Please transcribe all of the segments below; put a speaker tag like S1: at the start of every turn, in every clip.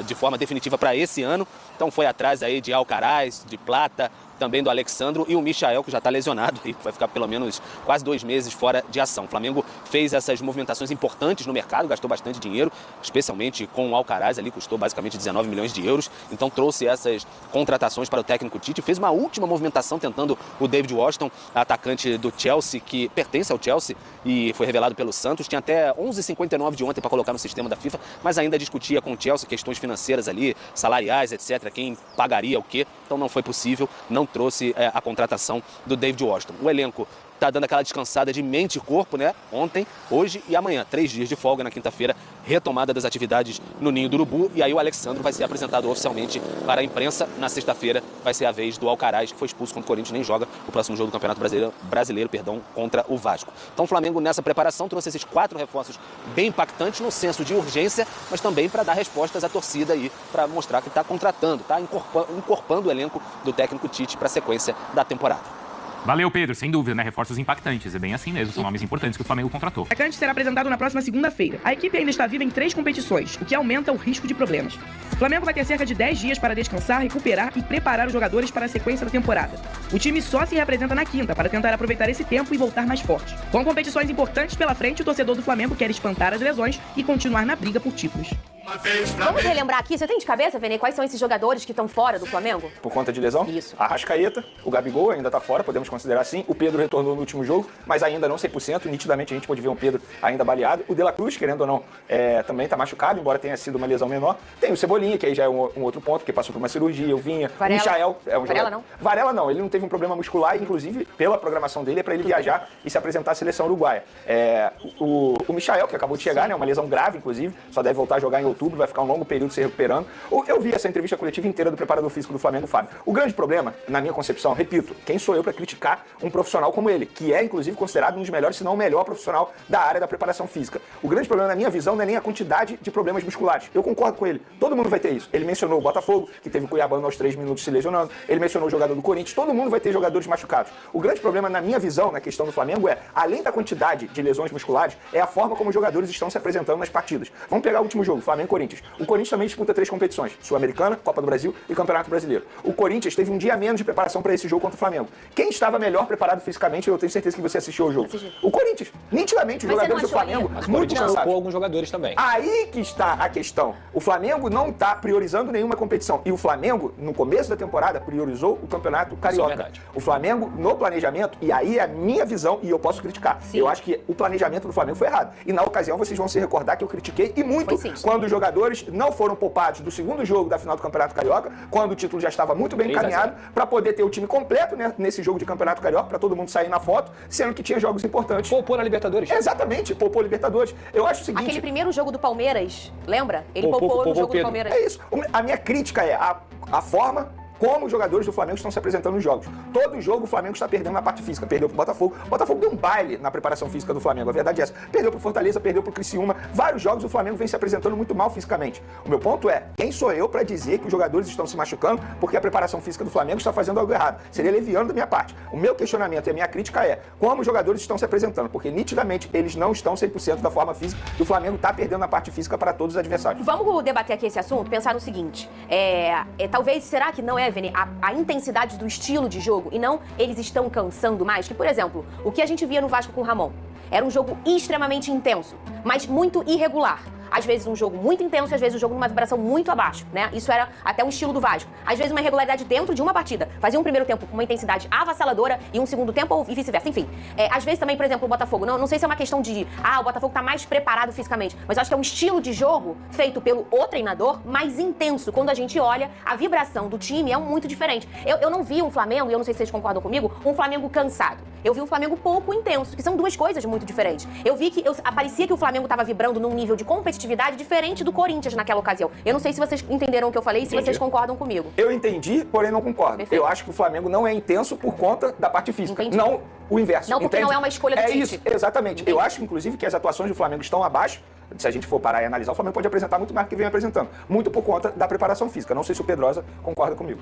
S1: de forma definitiva para esse ano, então foi atrás aí de Alcaraz, de Plata, também do Alexandro e o Michael, que já está lesionado e vai ficar pelo menos quase 2 meses fora de ação. O Flamengo fez essas movimentações importantes no mercado, gastou bastante dinheiro, especialmente com o Alcaraz ali, custou basicamente 19 milhões de euros, então trouxe essas contratações para o técnico Tite, fez uma última movimentação tentando o David Washington, atacante do Chelsea, que pertence ao Chelsea e foi revelado pelo Santos, tinha até 11h59 de ontem para colocar no sistema da FIFA, mas ainda discutia com o Chelsea questões financeiras ali, salariais, etc., quem pagaria o quê, então não foi possível, não trouxe a contratação do David Washington. O elenco está dando aquela descansada de mente e corpo, né? Ontem, hoje e amanhã. 3 dias de folga na quinta-feira, retomada das atividades no Ninho do Urubu. E aí o Alexandro vai ser apresentado oficialmente para a imprensa. Na sexta-feira vai ser a vez do Alcaraz, que foi expulso contra o Corinthians, nem joga o próximo jogo do Campeonato Brasileiro, contra o Vasco. Então o Flamengo nessa preparação trouxe esses 4 reforços bem impactantes no senso de urgência, mas também para dar respostas à torcida aí, para mostrar que está contratando, está incorporando o elenco do técnico Tite para a sequência da temporada.
S2: Valeu, Pedro. Sem dúvida, né? Reforços impactantes. É bem assim mesmo. São nomes importantes que o Flamengo contratou.
S3: O atacante será apresentado na próxima segunda-feira. A equipe ainda está viva em 3 competições, o que aumenta o risco de problemas. O Flamengo vai ter cerca de 10 dias para descansar, recuperar e preparar os jogadores para a sequência da temporada. O time só se reapresenta na quinta para tentar aproveitar esse tempo e voltar mais forte. Com competições importantes pela frente, o torcedor do Flamengo quer espantar as lesões e continuar na briga por títulos.
S4: Vamos relembrar aqui, você tem de cabeça, Vene, quais são esses jogadores que estão fora do Flamengo?
S5: Por conta de lesão?
S4: Isso.
S5: Arrascaeta, o Gabigol ainda tá fora, podemos considerar assim. O Pedro retornou no último jogo, mas ainda não 100%. Nitidamente a gente pode ver o Pedro ainda baleado. O De La Cruz, querendo ou não, também tá machucado, embora tenha sido uma lesão menor. Tem o Cebolinha, que aí já é um outro ponto, porque passou por uma cirurgia, o Vinha.
S4: Varela.
S5: O Michael é um
S4: Varela
S5: jogador.
S4: não?
S5: Varela não, ele não teve um problema muscular, inclusive pela programação dele é para ele viajar e se apresentar à seleção uruguaia. O Michael, que acabou de chegar, né, uma lesão grave, inclusive, só deve voltar a jogar em outubro, vai ficar um longo período se recuperando. Eu vi essa entrevista coletiva inteira do preparador físico do Flamengo, Fábio. O grande problema, na minha concepção, repito, quem sou eu para criticar um profissional como ele, que é, inclusive, considerado um dos melhores, se não o melhor profissional da área da preparação física. O grande problema, na minha visão, não é nem a quantidade de problemas musculares. Eu concordo com ele. Todo mundo vai ter isso. Ele mencionou o Botafogo, que teve o Cuiabano aos 3 minutos se lesionando. Ele mencionou o jogador do Corinthians. Todo mundo vai ter jogadores machucados. O grande problema, na minha visão, na questão do Flamengo, além da quantidade de lesões musculares, é a forma como os jogadores estão se apresentando nas partidas. Vamos pegar o último jogo, Flamengo e Corinthians. O Corinthians também disputa 3 competições, Sul-Americana, Copa do Brasil e Campeonato Brasileiro. O Corinthians teve um dia a menos de preparação para esse jogo contra o Flamengo. Quem estava melhor preparado fisicamente, eu tenho certeza que você assistiu ao jogo. O Corinthians. Nitidamente, os jogadores do Flamengo, muito cansados.
S6: Alguns jogadores também.
S5: Aí que está a questão. O Flamengo não está priorizando nenhuma competição. E o Flamengo, no começo da temporada, priorizou o Campeonato Carioca.
S6: Isso é verdade.
S5: O Flamengo, no planejamento, e aí é a minha visão, e eu posso criticar.
S4: Sim.
S5: Eu acho que o planejamento do Flamengo foi errado. E na ocasião, vocês vão se recordar que eu critiquei, e muito, quando os jogadores não foram poupados do segundo jogo da final do Campeonato Carioca, quando o título já estava muito bem encaminhado, para poder ter o time completo, né, nesse jogo de Campeonato Carioca, para todo mundo sair na foto, sendo que tinha jogos importantes.
S6: Poupou na Libertadores.
S5: Exatamente, poupou Libertadores. Eu acho o seguinte...
S4: Aquele primeiro jogo do Palmeiras, lembra? Ele poupou no jogo do Palmeiras.
S5: É isso. A minha crítica é a forma como os jogadores do Flamengo estão se apresentando nos jogos. Todo jogo o Flamengo está perdendo na parte física. Perdeu pro Botafogo. O Botafogo deu um baile na preparação física do Flamengo. A verdade é essa. Perdeu pro Fortaleza, perdeu pro Criciúma. Vários jogos o Flamengo vem se apresentando muito mal fisicamente. O meu ponto é, quem sou eu para dizer que os jogadores estão se machucando porque a preparação física do Flamengo está fazendo algo errado? Seria leviano da minha parte. O meu questionamento e a minha crítica é como os jogadores estão se apresentando, porque nitidamente eles não estão 100% da forma física e o Flamengo está perdendo na parte física para todos os adversários.
S4: Vamos debater aqui esse assunto, pensar no seguinte, talvez, será que não é, Vene, a intensidade do estilo de jogo e não eles estão cansando mais? Que, por exemplo, o que a gente via no Vasco com o Ramon era um jogo extremamente intenso, mas muito irregular. Às vezes um jogo muito intenso, às vezes um jogo numa vibração muito abaixo, né? Isso era até um estilo do Vasco. Às vezes uma irregularidade dentro de uma partida. Fazia um primeiro tempo com uma intensidade avassaladora e um segundo tempo e vice-versa. Enfim, às vezes também, por exemplo, o Botafogo. Não sei se é uma questão de, o Botafogo tá mais preparado fisicamente, mas eu acho que é um estilo de jogo feito pelo o treinador mais intenso. Quando a gente olha, a vibração do time é muito diferente. Eu não vi um Flamengo, e eu não sei se vocês concordam comigo, um Flamengo cansado. Eu vi um Flamengo pouco intenso, que são duas coisas muito diferentes. Eu vi que parecia que o Flamengo estava vibrando num nível de competitividade diferente do Corinthians naquela ocasião. Eu não sei se vocês entenderam o que eu falei e se vocês concordam comigo.
S5: Eu entendi, porém não concordo.
S4: Perfeito.
S5: Eu acho que o Flamengo não é intenso por conta da parte física.
S4: Entendi.
S5: Não o inverso.
S4: Não, porque
S5: entende?
S4: não é uma escolha do Tite.
S5: É isso, exatamente. Eu acho, inclusive, que as atuações do Flamengo estão abaixo. Se a gente for parar e analisar, o Flamengo pode apresentar muito mais do que vem apresentando. Muito por conta da preparação física. Não sei se o Pedrosa concorda comigo.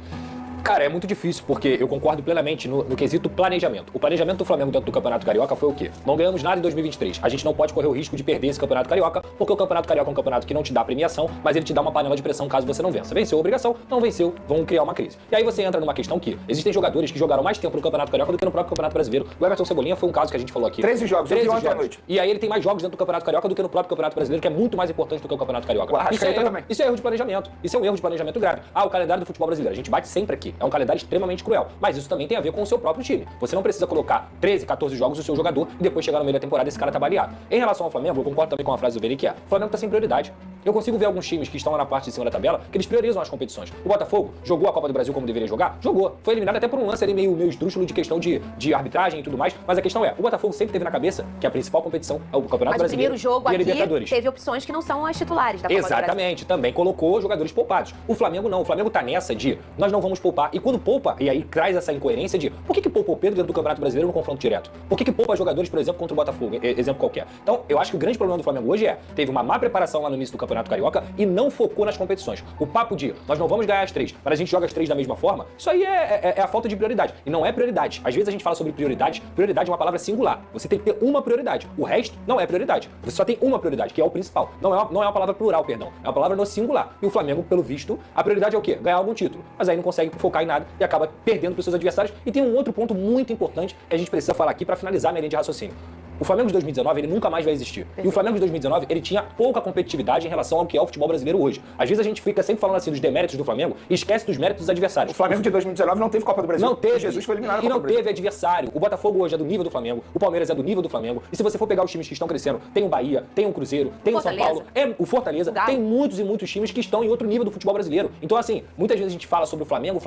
S6: Cara, é muito difícil, porque eu concordo plenamente no quesito planejamento. O planejamento do Flamengo dentro do Campeonato Carioca foi o quê? Não ganhamos nada em 2023. A gente não pode correr o risco de perder esse Campeonato Carioca, porque o Campeonato Carioca é um campeonato que não te dá premiação, mas ele te dá uma panela de pressão caso você não vença. Venceu a obrigação, não venceu, vão criar uma crise. E aí você entra numa questão que existem jogadores que jogaram mais tempo no Campeonato Carioca do que no próprio Campeonato Brasileiro. O Everton Cebolinha foi um caso que a gente falou aqui.
S5: 13 jogos,
S6: 13
S5: ontem à
S6: jogos.
S5: noite.
S6: E aí ele tem mais jogos dentro do Campeonato Carioca do que no próprio Campeonato Brasileiro, que é muito mais importante do que o Campeonato Carioca.
S5: O Arrascaeta também.
S6: Isso é erro de planejamento. Isso é um erro de planejamento grave. O calendário do futebol brasileiro. A gente bate sempre aqui. É um calendário extremamente cruel. Mas isso também tem a ver com o seu próprio time. Você não precisa colocar 13, 14 jogos do seu jogador e depois chegar no meio da temporada e esse cara tá baleado. Em relação ao Flamengo, eu concordo também com a frase do Vini, que é: o Flamengo tá sem prioridade. Eu consigo ver alguns times que estão lá na parte de cima da tabela que eles priorizam as competições. O Botafogo jogou a Copa do Brasil como deveria jogar? Jogou. Foi eliminado até por um lance ali meio esdrúxulo de questão de arbitragem e tudo mais. Mas a questão é, o Botafogo sempre teve na cabeça que a principal competição é o Campeonato
S4: Mas o
S6: Brasileiro
S4: primeiro jogo
S6: e a
S4: aqui
S6: Libertadores.
S4: teve opções que não são as titulares da Copa do Brasil.
S6: Exatamente, também colocou jogadores poupados. O Flamengo não, o Flamengo tá nessa de nós não vamos poupar. E quando poupa, e aí traz essa incoerência de por que poupa o Pedro dentro do Campeonato Brasileiro no confronto direto? Por que poupa jogadores, por exemplo, contra o Botafogo? Exemplo qualquer. Então, eu acho que o grande problema do Flamengo hoje teve uma má preparação lá no início do Campeonato Carioca e não focou nas competições. O papo de nós não vamos ganhar as 3, mas a gente joga as 3 da mesma forma, isso aí é a falta de prioridade. E não é prioridade. Às vezes a gente fala sobre prioridade, prioridade é uma palavra singular. Você tem que ter uma prioridade. O resto não é prioridade. Você só tem uma prioridade, que é o principal. Não é uma palavra plural, perdão. É uma palavra no singular. E o Flamengo, pelo visto, a prioridade é o quê? Ganhar algum título. Mas aí não consegue focar em nada e acaba perdendo para os seus adversários. E tem um outro ponto muito importante que a gente precisa falar aqui para finalizar a minha linha de raciocínio. O Flamengo de 2019, ele nunca mais vai existir. E o Flamengo de 2019, ele tinha pouca competitividade em relação ao que é o futebol brasileiro hoje. Às vezes a gente fica sempre falando assim dos deméritos do Flamengo e esquece dos méritos dos adversários.
S5: O Flamengo de 2019 não teve Copa do Brasil.
S6: Não teve.
S5: Jesus foi eliminado da
S6: E
S5: Copa
S6: não
S5: do Brasil.
S6: teve adversário. O Botafogo hoje é do nível do Flamengo, o Palmeiras é do nível do Flamengo. E se você for pegar os times que estão crescendo, tem o Bahia, tem o Cruzeiro, tem o São Paulo, o Fortaleza, tem muitos e muitos times que estão em outro nível do futebol brasileiro. Então assim, muitas vezes a gente fala sobre o Flamengo,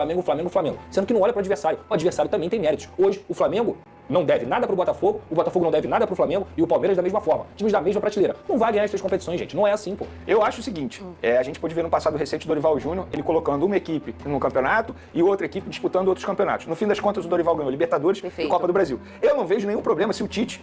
S6: sendo que não olha para o adversário. O adversário também tem méritos. Hoje, o Flamengo não deve nada pro Botafogo, o Botafogo não deve nada pro Flamengo e o Palmeiras da mesma forma. Times da mesma prateleira. Não vai ganhar as 3 competições, gente. Não é assim, pô.
S5: Eu acho o seguinte, a gente pode ver no passado recente o Dorival Júnior, ele colocando uma equipe num campeonato e outra equipe disputando outros campeonatos. No fim das contas, o Dorival ganhou Libertadores e Copa do Brasil. Eu não vejo nenhum problema se o Tite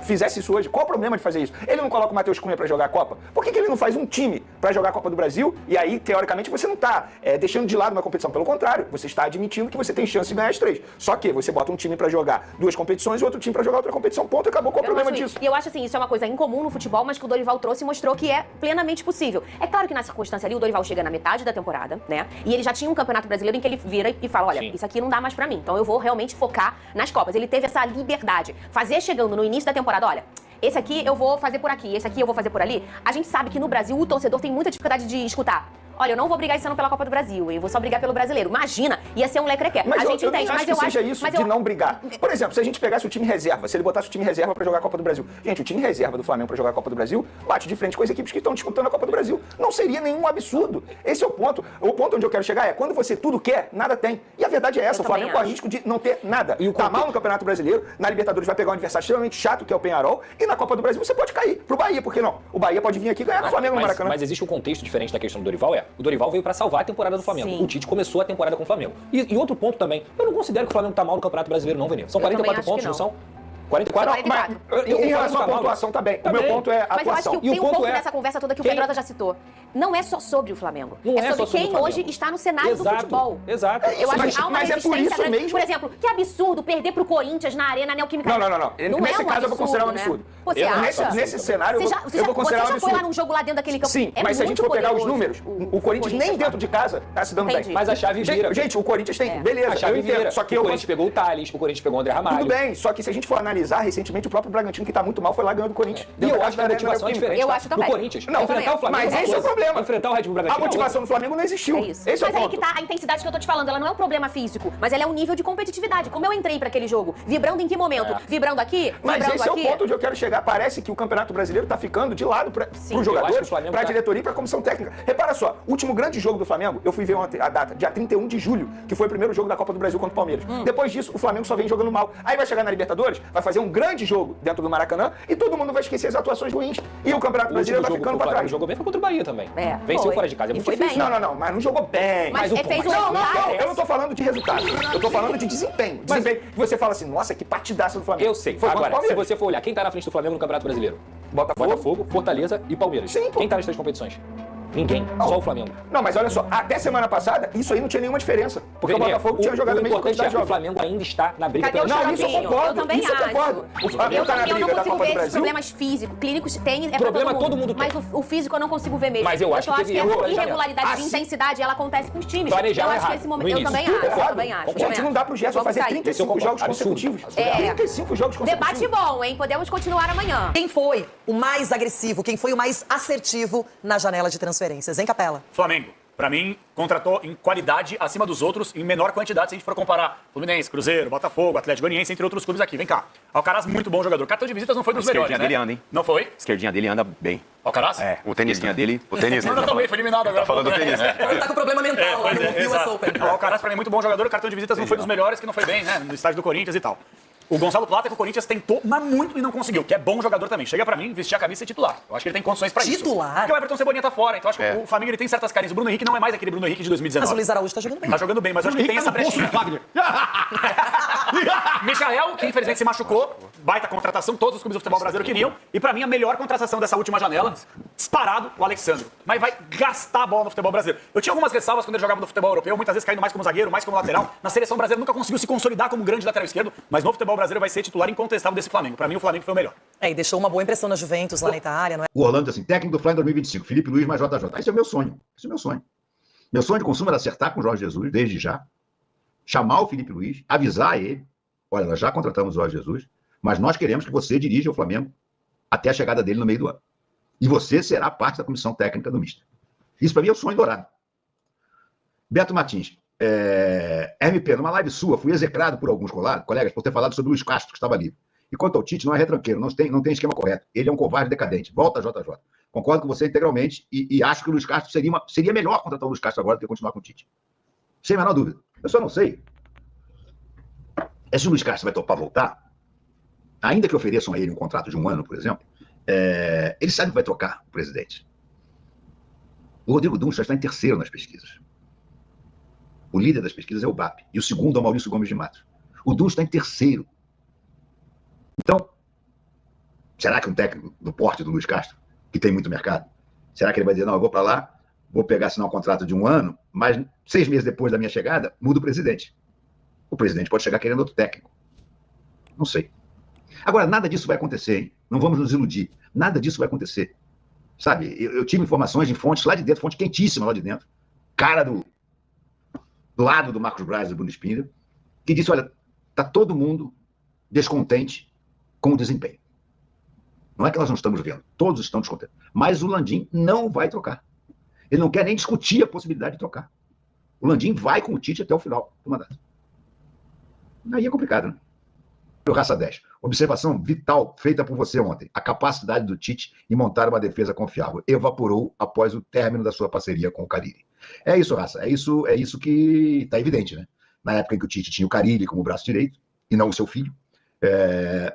S5: fizesse isso hoje. Qual o problema de fazer isso? Ele não coloca o Matheus Cunha pra jogar a Copa? Por que ele não faz um time pra jogar a Copa do Brasil? E aí, teoricamente, você não tá deixando de lado uma competição. Pelo contrário, você está admitindo que você tem chance de ganhar as 3. Só que você bota um time pra jogar 2 competições e outro time pra jogar outra competição, ponto, acabou. Qual o problema disso?
S4: E eu acho assim, isso é uma coisa incomum no futebol, mas que o Dorival trouxe e mostrou que é plenamente possível. É claro que na circunstância ali, o Dorival chega na metade da temporada, né? E ele já tinha um Campeonato Brasileiro em que ele vira e fala, olha, isso aqui não dá mais pra mim, então eu vou realmente focar nas Copas. Ele teve essa liberdade. Fazer chegando no início da temporada, olha, esse aqui eu vou fazer por aqui, esse aqui eu vou fazer por ali. A gente sabe que no Brasil o torcedor tem muita dificuldade de escutar. Olha, eu não vou brigar esse ano pela Copa do Brasil, eu vou só brigar pelo Brasileiro. Imagina, ia ser um lecrequé.
S5: Mas
S4: a gente entende,
S5: mas eu acho que seja isso de não brigar. Por exemplo, se a gente pegasse o time reserva, se ele botasse o time reserva pra jogar a Copa do Brasil. Gente, o time reserva do Flamengo pra jogar a Copa do Brasil bate de frente com as equipes que estão disputando a Copa do Brasil. Não seria nenhum absurdo. Esse é o ponto. O ponto onde eu quero chegar é quando você tudo quer, nada tem. E a verdade é essa, o Flamengo corre risco de não ter nada. E tá mal no Campeonato Brasileiro, na Libertadores vai pegar um adversário extremamente chato, que é o Penharol, e na Copa do Brasil você pode cair pro Bahia, por que não? O Bahia pode vir aqui e ganhar do Flamengo no Maracanã.
S6: Mas existe um contexto diferente da questão do Dorival, o Dorival veio pra salvar a temporada do Flamengo.
S4: Sim.
S6: O Tite começou a temporada com o Flamengo. E outro ponto também, eu não considero que o Flamengo tá mal no Campeonato Brasileiro não, Venê. São 44 pontos, não são? 44?
S5: Não, mas em relação à pontuação tá bem. O meu ponto é a atuação.
S4: Mas eu acho que tem um ponto dessa conversa toda que o Pedrosa já citou. Não é só sobre o Flamengo.
S6: Não é
S4: sobre quem hoje está no cenário do futebol.
S6: Exato.
S4: Eu acho que há uma
S5: mas é por isso mesmo.
S4: Por exemplo, que absurdo perder pro Corinthians na Arena Neoquímica.
S5: Não. Nesse caso eu vou considerar um absurdo.
S4: Você acha?
S5: Nesse cenário eu vou considerar um absurdo.
S4: Você já foi lá num jogo lá dentro daquele campo?
S5: Sim, mas se a gente for pegar os números, o Corinthians nem dentro de casa tá se dando bem.
S6: Mas a chave vira.
S5: Gente, o Corinthians tem. Beleza,
S6: a chave vira.
S5: Só que
S6: o Corinthians pegou o Thales, o Corinthians pegou o André Ramalho.
S5: Tudo bem, só que se a gente for analisar recentemente, o próprio Bragantino, que tá muito mal, foi lá ganhando o Corinthians.
S6: E eu acho que a motivação é diferente.
S4: Eu acho também.
S6: Do Corinthians.
S5: Não,
S6: enfrentar o Flamengo.
S5: Mas esse é o problema.
S6: Enfrentar o Red Bull Bragantino.
S5: A motivação do Flamengo não existiu.
S4: Isso.
S5: Esse é o
S4: mas aí
S5: ponto.
S4: que tá a intensidade que eu tô te falando. Ela não é um problema físico, mas ela é um nível de competitividade. Como eu entrei pra aquele jogo? Vibrando em que momento? Vibrando aqui?
S5: Mas
S4: Vibrando
S5: esse
S4: aqui?
S5: é o ponto onde eu quero chegar. Parece que o Campeonato Brasileiro tá ficando de lado pros jogadores, pra diretoria e pra comissão técnica. Repara só, o último grande jogo do Flamengo, eu fui ver ontem a data, dia 31 de julho, que foi o primeiro jogo da Copa do Brasil contra o Palmeiras. Depois disso, o Flamengo só vem jogando mal. Aí vai chegar na Libertadores, vai fazer um grande jogo dentro do Maracanã e todo mundo vai esquecer as atuações ruins. E o Campeonato Brasileiro vai ficando pra trás.
S6: Jogou bem foi contra o Bahia também. Venceu fora de casa. É muito difícil.
S5: Não, mas não jogou bem.
S4: Mas fez
S5: eu não tô falando de resultado. Eu tô falando de desempenho. Desempenho que você fala assim, nossa, que partidaça do Flamengo.
S6: Eu sei. Agora, se você for olhar, quem tá na frente do Flamengo no Campeonato Brasileiro? Botafogo, Fortaleza e Palmeiras.
S5: Sim, pô.
S6: Quem tá nas 3 competições? Ninguém, só o Flamengo.
S5: Não, mas olha só, até semana passada, isso aí não tinha nenhuma diferença. Porque o Botafogo tinha jogado a mesma quantidade de
S6: O
S5: jogos.
S6: Flamengo ainda está na briga.
S4: Cadê o
S5: Não, isso eu
S4: Xaropinho?
S5: concordo,
S4: Eu também
S5: isso eu
S4: acho.
S5: concordo. O Flamengo tá na
S4: Eu
S5: briga
S4: não
S5: da
S4: consigo
S5: Copa do
S4: ver esses
S5: Brasil.
S4: problemas físicos, clínicos, tem, é
S6: Problema
S4: pra
S6: todo mundo tem.
S4: Mas o físico eu não consigo ver mesmo.
S6: Mas eu acho
S4: só
S6: que
S4: acho que
S6: teve erro
S4: essa
S6: no
S4: irregularidade de
S5: planejamento.
S4: intensidade, ela acontece com os times.
S6: Planejaram
S4: Eu acho que
S6: errado,
S4: esse momento,
S6: no
S4: eu
S6: início.
S4: também acho, eu
S5: Concordo.
S4: também acho.
S5: Gente,
S4: também
S5: não dá pro Gerson
S4: Vamos
S5: fazer
S4: sair.
S5: 35 jogos
S6: Absurdo.
S5: consecutivos.
S4: É.
S5: 35 jogos consecutivos.
S4: Debate bom, hein? Podemos continuar amanhã.
S7: Quem foi o mais agressivo, quem foi o mais assertivo na janela de transferências, hein, Capela?
S8: Flamengo. Pra mim, contratou em qualidade acima dos outros, em menor quantidade, se a gente for comparar Fluminense, Cruzeiro, Botafogo, Atlético Goianiense, entre outros clubes aqui. Vem cá. Alcaraz, muito bom jogador. Cartão de visitas não foi dos melhores, né?
S1: dele anda, hein?
S8: Não foi?
S1: A esquerdinha dele anda bem.
S8: Alcaraz?
S1: É, o tênisinha dele. O tênis
S8: Não, também foi eliminado agora.
S1: Tá falando do tênis, né?
S7: Ele tá com problema mental lá
S8: Pois
S7: no
S8: é,
S7: US
S8: exato.
S7: Open.
S8: O Alcaraz, pra mim, é muito bom jogador. O cartão de visitas não foi dos melhores, que não foi bem, né? No estádio do Corinthians e tal. O Gonçalo Plata, que o Corinthians tentou, mas muito e não conseguiu, que é bom jogador também. Chega pra mim, vestir a camisa e ser titular. Eu acho que ele tem condições pra isso.
S7: Titular?
S8: Porque o Everton Cebolinha tá fora, então acho que o Flamengo ele tem certas carinhas. O Bruno Henrique não é mais aquele Bruno Henrique de 2019.
S7: Mas o Luiz Araújo tá jogando bem.
S8: Tá jogando bem, mas eu acho que ele tem essa brechinha. Michael, que infelizmente se machucou, baita contratação, todos os clubes do futebol brasileiro queriam. E pra mim, a melhor contratação dessa última janela, disparado, o Alexandro. Mas vai gastar a bola no futebol brasileiro. Eu tinha algumas ressalvas quando ele jogava no futebol europeu, muitas vezes caindo mais como zagueiro, mais como lateral. Na seleção brasileira nunca conseguiu se consolidar como grande lateral esquerdo, mas no futebol brasileiro vai ser titular incontestável desse Flamengo. Pra mim, o Flamengo foi o melhor.
S7: É, e deixou uma boa impressão na Juventus, lá na Itália, não é?
S9: O Orlando assim, técnico do Fly em 2025, Felipe Luiz mais JJ. Esse é o meu sonho. Esse é o meu sonho. Meu sonho de consumo era acertar com o Jorge Jesus, desde já. Chamar o Felipe Luiz, avisar ele. Olha, nós já contratamos o Jorge Jesus, mas nós queremos que você dirija o Flamengo até a chegada dele no meio do ano. E você será parte da comissão técnica do Mister. Isso para mim é o sonho dourado. Beto Martins, MP, numa live sua, fui execrado por alguns colegas por ter falado sobre o Luiz Castro, que estava livre. E quanto ao Tite, não é retranqueiro, não tem esquema correto. Ele é um covarde decadente. Volta, JJ. Concordo com você integralmente e acho que o Luiz Castro seria melhor contratar o Luiz Castro agora do que continuar com o Tite. Sem a menor dúvida. Eu só não sei se o Luiz Castro vai topar voltar, ainda que ofereçam a ele um contrato de 1 ano, por exemplo, ele sabe que vai trocar o presidente. O Rodrigo Dunst já está em terceiro nas pesquisas. O líder das pesquisas é o BAP. E o segundo é o Maurício Gomes de Matos. O Dunst está em terceiro. Então, será que um técnico do porte do Luiz Castro, que tem muito mercado, será que ele vai dizer, não, eu vou para lá, vou pegar, assinar um contrato de 1 ano, mas 6 meses depois da minha chegada, muda o presidente. O presidente pode chegar querendo outro técnico. Não sei. Agora, nada disso vai acontecer, hein? Não vamos nos iludir. Nada disso vai acontecer. Sabe, eu tive informações de fontes lá de dentro, fonte quentíssima lá de dentro, cara do lado do Marcos Braz e do Bruno Spindler, que disse, olha, tá todo mundo descontente com o desempenho. Não é que nós não estamos vendo, todos estão descontentes. Mas o Landim não vai trocar. Ele não quer nem discutir a possibilidade de trocar. O Landim vai com o Tite até o final do mandato. Aí é complicado, né? Raça 10. Observação vital feita por você ontem. A capacidade do Tite em montar uma defesa confiável evaporou após o término da sua parceria com o Carille. É isso, Raça. É isso que está evidente, né? Na época em que o Tite tinha o Carille como braço direito, e não o seu filho,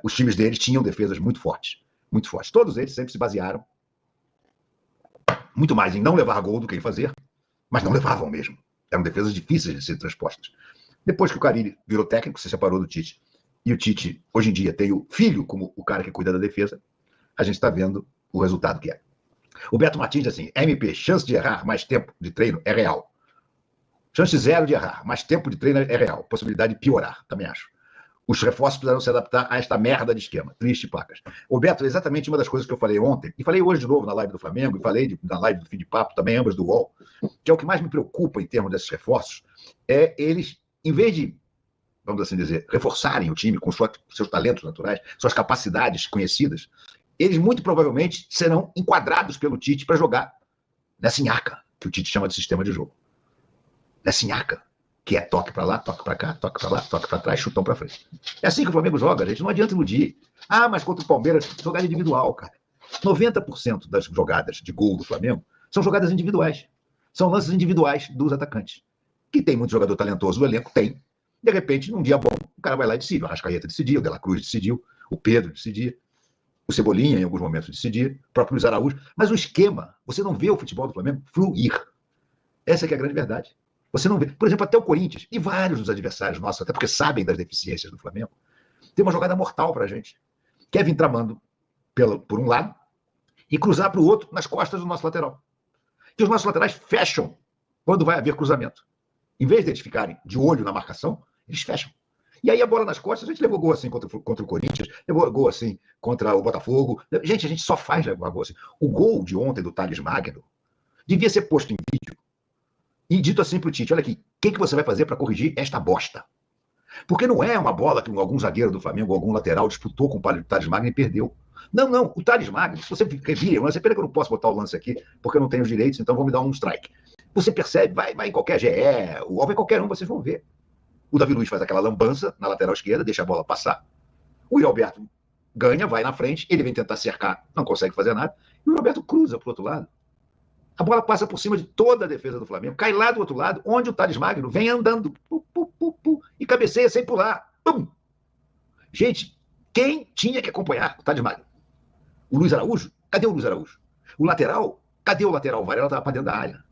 S9: os times deles tinham defesas muito fortes. Muito fortes. Todos eles sempre se basearam muito mais em não levar gol do que em fazer, mas não levavam mesmo. Eram defesas difíceis de serem transpostas. Depois que o Carille virou técnico, se separou do Tite, e o Tite, hoje em dia, tem o filho como o cara que cuida da defesa, a gente está vendo o resultado que é. O Beto Martins diz assim, MP, chance de errar, mais tempo de treino é real. Chance zero de errar, mais tempo de treino é real. Possibilidade de piorar, também acho. Os reforços precisaram se adaptar a esta merda de esquema. Triste, Placas. O Beto, exatamente uma das coisas que eu falei ontem, e falei hoje de novo na live do Flamengo, e falei na live do Fim de Papo, também ambas do UOL, que é o que mais me preocupa em termos desses reforços, é eles, em vez de, vamos assim dizer, reforçarem o time com seus talentos naturais, suas capacidades conhecidas, eles muito provavelmente serão enquadrados pelo Tite para jogar nessa nhaca, que o Tite chama de sistema de jogo. Nessa nhaca, que é toque para lá, toque para cá, toque para lá, toque para trás, chutão para frente. É assim que o Flamengo joga, gente, não adianta iludir. Ah, mas contra o Palmeiras, jogada individual, cara. 90% das jogadas de gol do Flamengo são jogadas individuais. São lances individuais dos atacantes. Que tem muito jogador talentoso no elenco, tem. De repente, num dia bom, o cara vai lá e decide. O Arrascaeta decidiu, o De La Cruz decidiu, o Pedro decidia, o Cebolinha, em alguns momentos, decidia, o próprio Luiz Araújo. Mas o esquema, você não vê o futebol do Flamengo fluir. Essa é que é a grande verdade. Você não vê. Por exemplo, até o Corinthians, e vários dos adversários nossos, até porque sabem das deficiências do Flamengo, tem uma jogada mortal pra gente. Quer vir tramando por um lado e cruzar para o outro nas costas do nosso lateral. que os nossos laterais fecham quando vai haver cruzamento. Em vez de eles ficarem de olho na marcação, eles fecham. E aí a bola nas costas, a gente levou gol assim contra o Corinthians, levou gol assim contra o Botafogo. Gente, a gente só faz levar gol assim. O gol de ontem do Thales Magno devia ser posto em vídeo e dito assim pro Tite, olha aqui, o que você vai fazer para corrigir esta bosta? Porque não é uma bola que algum zagueiro do Flamengo, algum lateral disputou com o Thales Magno e perdeu. Não, o Thales Magno, se você revira, você pena que eu não posso botar o lance aqui, porque eu não tenho os direitos, então vou me dar um strike. Você percebe, vai em qualquer GE, ou vai em qualquer um, vocês vão ver. O Davi Luiz faz aquela lambança na lateral esquerda, deixa a bola passar. O Yuri Alberto ganha, vai na frente, ele vem tentar cercar, não consegue fazer nada, e o Roberto cruza pro outro lado. A bola passa por cima de toda a defesa do Flamengo, cai lá do outro lado, onde o Thales Magno vem andando, e cabeceia sem pular. Pum. Gente, quem tinha que acompanhar o Thales Magno? O Luiz Araújo? Cadê o Luiz Araújo? O lateral? Cadê o lateral? O Varela estava para dentro da área.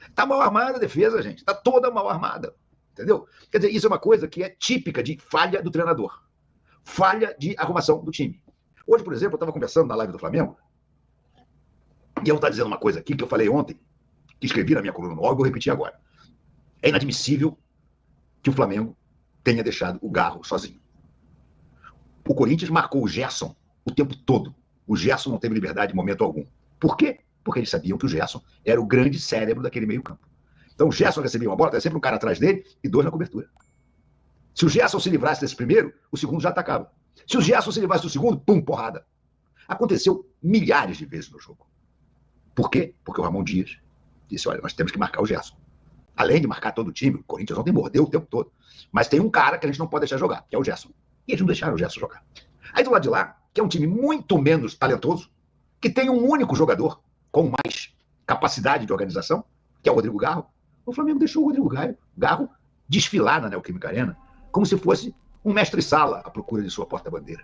S9: Está mal armada a defesa, gente. Está toda mal armada. Entendeu? Quer dizer, isso é uma coisa que é típica de falha do treinador. Falha de arrumação do time. Hoje, por exemplo, eu estava conversando na live do Flamengo e eu vou estar dizendo uma coisa aqui que eu falei ontem, que escrevi na minha coluna no UOL e vou repetir agora. É inadmissível que o Flamengo tenha deixado o Garro sozinho. O Corinthians marcou o Gerson o tempo todo. O Gerson não teve liberdade em momento algum. Por quê? Porque eles sabiam que o Gerson era o grande cérebro daquele meio-campo. Então o Gerson recebia uma bola, tinha sempre um cara atrás dele e dois na cobertura. Se o Gerson se livrasse desse primeiro, o segundo já atacava. Se o Gerson se livrasse do segundo, pum, porrada. Aconteceu milhares de vezes no jogo. Por quê? Porque o Ramon Dias disse, olha, nós temos que marcar o Gerson. Além de marcar todo o time, o Corinthians ontem mordeu o tempo todo. Mas tem um cara que a gente não pode deixar jogar, que é o Gerson. E eles não deixaram o Gerson jogar. Aí do lado de lá, que é um time muito menos talentoso, que tem um único jogador com mais capacidade de organização, que é o Rodrigo Garro, o Flamengo deixou o Rodrigo Garro desfilar na Neoquímica Arena como se fosse um mestre-sala à procura de sua porta-bandeira.